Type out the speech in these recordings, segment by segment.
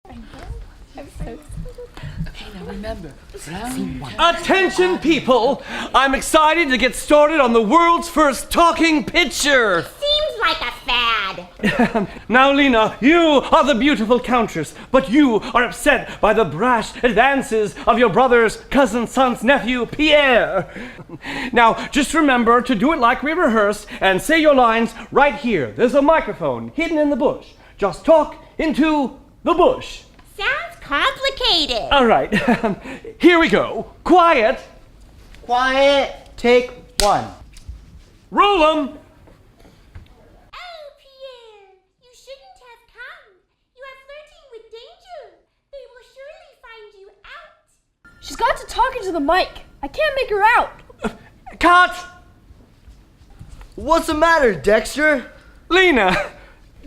I'm so excited. Okay, now remember, round one. Attention, people! I'm excited to get started on the world's first talking picture. Seems like a fad. Now, Lina, you are the beautiful countess, but you are upset by the brash advances of your brother's cousin's son's nephew, Pierre. Now, just remember to do it like we rehearsed and say your lines right here. There's a microphone hidden in the bush. Just talk into the bush. Sounds complicated. All right, here we go. Quiet. Quiet, take one. Roll 'em. Oh, Pierre, you shouldn't have come. You are flirting with danger. They will surely find you out. She's got to talk into the mic. I can't make her out. Cut. What's the matter, Dexter? Lina,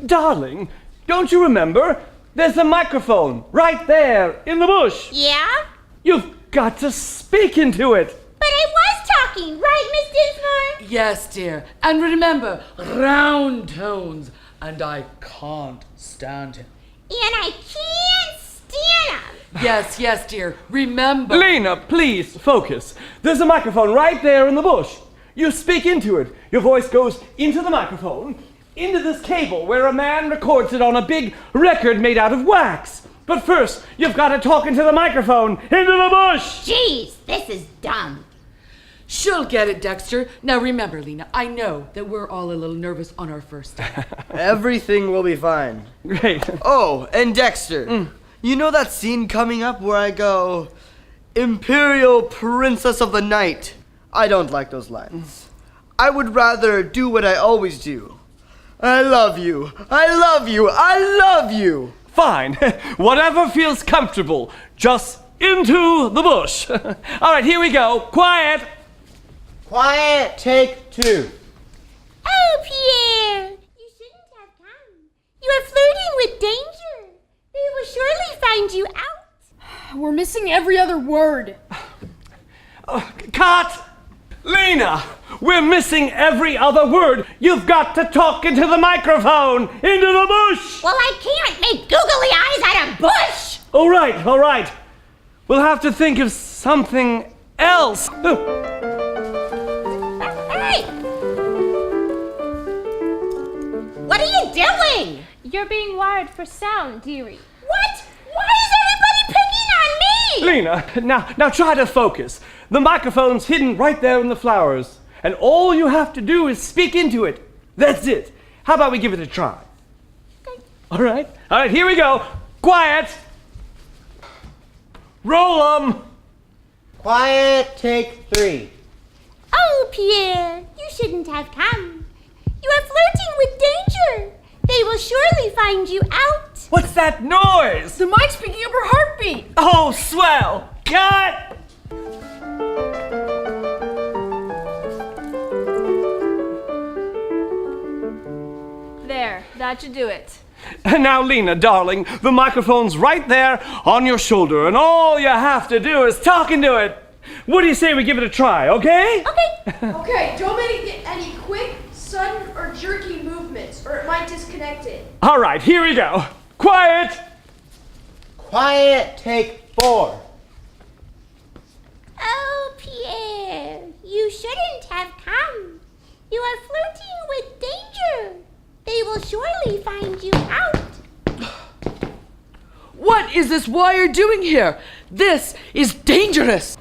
darling, don't you remember? There's a microphone right there in the bush. Yeah? You've got to speak into it. But I was talking, right, Miss Dinsmore? Yes, dear. And remember, round tones. And I can't stand him. And I can't stand them. Yes, dear. Remember. Lina, please focus. There's a microphone right there in the bush. You speak into it. Your voice goes into the microphone, into this cable where a man records it on a big record made out of wax. But first, you've got to talk into the microphone, into the bush. Jeez, this is dumb. She'll get it, Dexter. Now remember, Lina, I know that we're all a little nervous on our first day. Everything will be fine. Great. Oh, and Dexter, you know that scene coming up where I go, Imperial Princess of the Night? I don't like those lines. I would rather do what I always do. I love you. I love you. I love you. Fine. Whatever feels comfortable. Just into the bush. All right, here we go. Quiet. Quiet, take two. Oh, Pierre, you shouldn't have come. You are flirting with danger. They will surely find you out. We're missing every other word. Cut. Lina, we're missing every other word. You've got to talk into the microphone, into the bush. Well, I can't make googly eyes at a bush. All right. We'll have to think of something else. Hey! What are you doing? You're being wired for sound, dearie. What? Why is everybody picking on me? Lina, now try to focus. The microphone's hidden right there in the flowers, and all you have to do is speak into it. That's it. How about we give it a try? Okay. All right, here we go. Quiet. Roll 'em. Quiet, take three. Oh, Pierre, you shouldn't have come. You are flirting with danger. They will surely find you out. What's that noise? The mic's picking up her heartbeat. Oh, swell. Cut. There, that should do it. And now, Lina, darling, the microphone's right there on your shoulder, and all you have to do is talk into it. What do you say we give it a try, okay? Okay. Okay, don't make any quick, sudden, or jerky movements, or it might disconnect it. All right, here we go. Quiet. Quiet, take four. Oh, Pierre, you shouldn't have come. You are flirting with danger. They will surely find you out. What is this wire doing here? This is dangerous.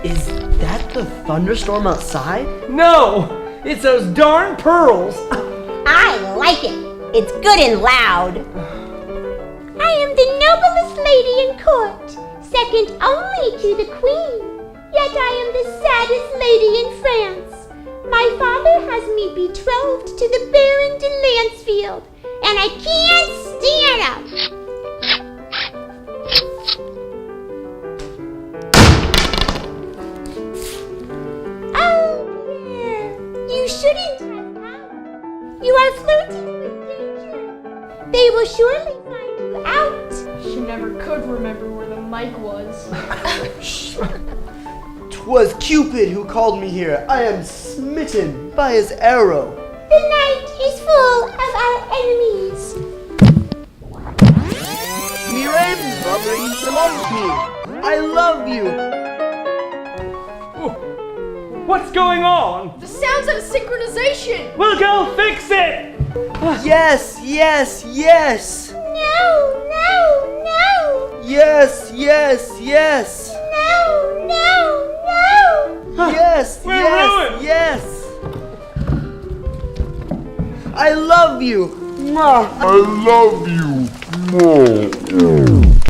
Is that the thunderstorm outside? No, it's those darn pearls. I like it. It's good and loud. I am the noblest lady in court, second only to the queen. Yet I am the saddest lady in France. My father has me betrothed to the Baron de Lansfield, and I can't stand them. Oh, dear. You shouldn't have come. You are flirting with danger. They will surely find you out. She never could remember where the mic was. 'Twas Cupid who called me here. I am smitten by his arrow. The night is full of our enemies. Lina Lamont, I love you. What's going on? The sound's out of synchronization. We'll go fix it! Yes, yes, yes. No, no, no. Yes, yes, yes. No, no, no. Yes, We're yes, ruined. yes. I love you. Mwah. I love you. Mwah.